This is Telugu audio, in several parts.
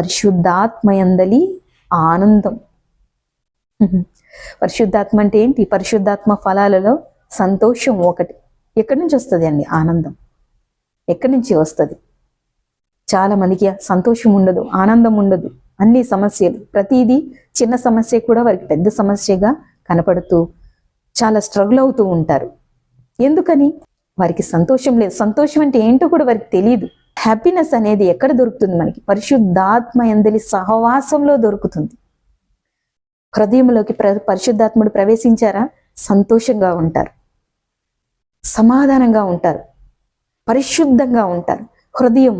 పరిశుద్ధాత్మయందలి ఆనందం. పరిశుద్ధాత్మ అంటే ఏంటి? పరిశుద్ధాత్మ ఫలాలలో సంతోషం ఒకటి. ఎక్కడి నుంచి వస్తుంది అండి ఆనందం? ఎక్కడి నుంచి వస్తుంది? చాలా మందికి సంతోషం ఉండదు, ఆనందం ఉండదు. అన్ని సమస్యలు, ప్రతిదీ చిన్న సమస్య కూడా వారికి పెద్ద సమస్యగా కనపడుతూ చాలా స్ట్రగుల్ అవుతూ ఉంటారు. ఎందుకని? వారికి సంతోషం లేదు. సంతోషం అంటే ఏంటో కూడా వారికి తెలియదు. హ్యాపీనెస్ అనేది ఎక్కడ దొరుకుతుంది? మనకి పరిశుద్ధాత్మ యందలి సహవాసంలో దొరుకుతుంది. హృదయంలోకి పరిశుద్ధాత్ముడు ప్రవేశించారా? సంతోషంగా ఉంటారు, సమాధానంగా ఉంటారు, పరిశుద్ధంగా ఉంటారు. హృదయం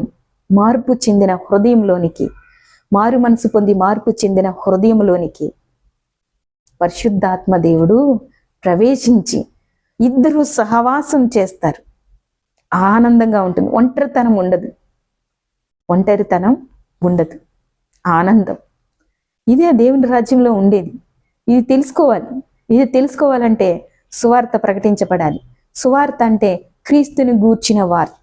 మార్పు చెందిన హృదయంలోనికి, మారు మనసు పొంది మార్పు చెందిన హృదయంలోనికి పరిశుద్ధాత్మ దేవుడు ప్రవేశించి ఇద్దరు సహవాసం చేస్తారు. ఆనందంగా ఉంటుంది. ఒంటరితనం ఉండదు, ఆనందం. ఇదే దేవుని రాజ్యంలో ఉండేది. ఇది తెలుసుకోవాలంటే సువార్త ప్రకటించబడాలి. సువార్త అంటే క్రీస్తుని గూర్చిన వార్త.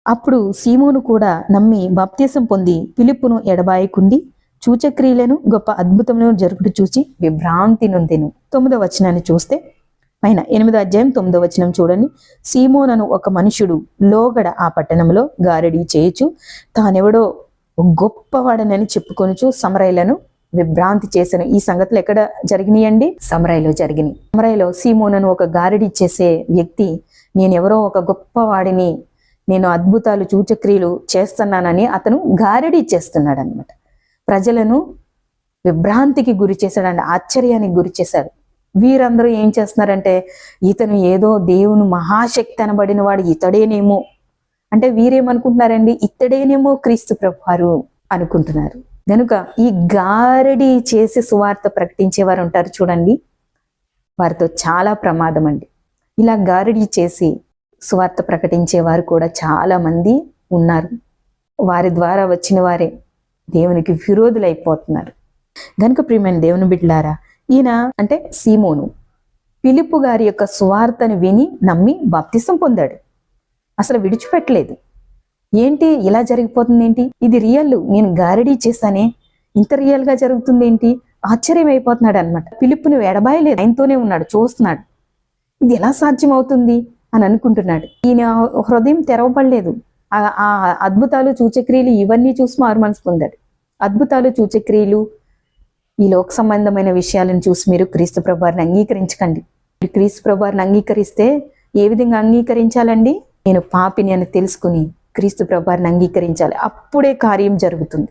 అప్పుడు సీమోను కూడా నమ్మి బాప్తీసం పొంది ఫిలిప్పును ఎడబాయకుండి సూచక్రియలను గొప్ప అద్భుతములను జరుగుడు చూసి విభ్రాంతి నొందెను. 9వ వచనాన్ని చూస్తే పైన 8వ అధ్యాయం 9వ వచనం చూడండి. సీమోనను ఒక మనుషుడు లోగడ ఆ పట్టణంలో గారడీ చేయుచు తానెవడో గొప్పవాడనని చెప్పుకొనుచు సమరయులను విభ్రాంతి చేశాను. ఈ సంగతులు ఎక్కడ జరిగినాయండి? సమరయలో జరిగినాయి. సమరయలో సీమోనను ఒక గారడీ చేసే వ్యక్తి, నేనెవరో ఒక గొప్పవాడిని, నేను అద్భుతాలు సూచక్రియలు చేస్తున్నానని అతను గారడీ చేస్తున్నాడు అనమాట. ప్రజలను విభ్రాంతికి గురి చేశాడు, ఆశ్చర్యానికి గురి చేశాడు. వీరందరూ ఏం చేస్తున్నారంటే, ఇతను ఏదో దేవుని మహాశక్తి అనబడిన వాడు, ఇతడేనేమో అంటే వీరేమనుకుంటున్నారండి? ఇతడేనేమో క్రీస్తు ప్రభువారు అనుకుంటున్నారు. కనుక ఈ గారడీ చేసి సువార్త ప్రకటించేవారు ఉంటారు చూడండి, వారితో చాలా ప్రమాదం అండి. ఇలా గారడీ చేసి సువార్త ప్రకటించేవారు కూడా చాలా మంది ఉన్నారు. వారి ద్వారా వచ్చిన వారే దేవునికి విరోధులైపోతున్నారు. గనుక ప్రియమైన దేవుని బిడ్డలారా, ఈయన అంటే సీమోను ఫిలిప్పు గారి యొక్క సువార్తను విని నమ్మి బాప్తిసం పొందాడు. అసలు విడిచిపెట్టలేదు. ఏంటి ఇలా జరిగిపోతుంది? ఏంటి ఇది రియల్? నేను గారడీ చేశానే, ఇంత రియల్ గా జరుగుతుంది ఏంటి? ఆశ్చర్యం అయిపోతున్నాడు అనమాట. ఫిలిప్పును ఎడబాయలేదు, ఆయనతోనే ఉన్నాడు, చూస్తున్నాడు. ఇది ఎలా సాధ్యం అవుతుంది అని అనుకుంటున్నాడు. ఈయన హృదయం తెరవబడలేదు. ఆ అద్భుతాలు సూచక్రియలు ఇవన్నీ చూసి మారు మనసు పొందాడు. అద్భుతాలు సూచక్రియలు, ఈ లోక సంబంధమైన విషయాలను చూసి మీరు క్రీస్తు ప్రభువారిని అంగీకరించకండి. క్రీస్తు ప్రభువారిని అంగీకరిస్తే ఏ విధంగా అంగీకరించాలండి? నేను పాపిని అని తెలుసుకుని క్రీస్తు ప్రభువారిని అంగీకరించాలి. అప్పుడే కార్యం జరుగుతుంది.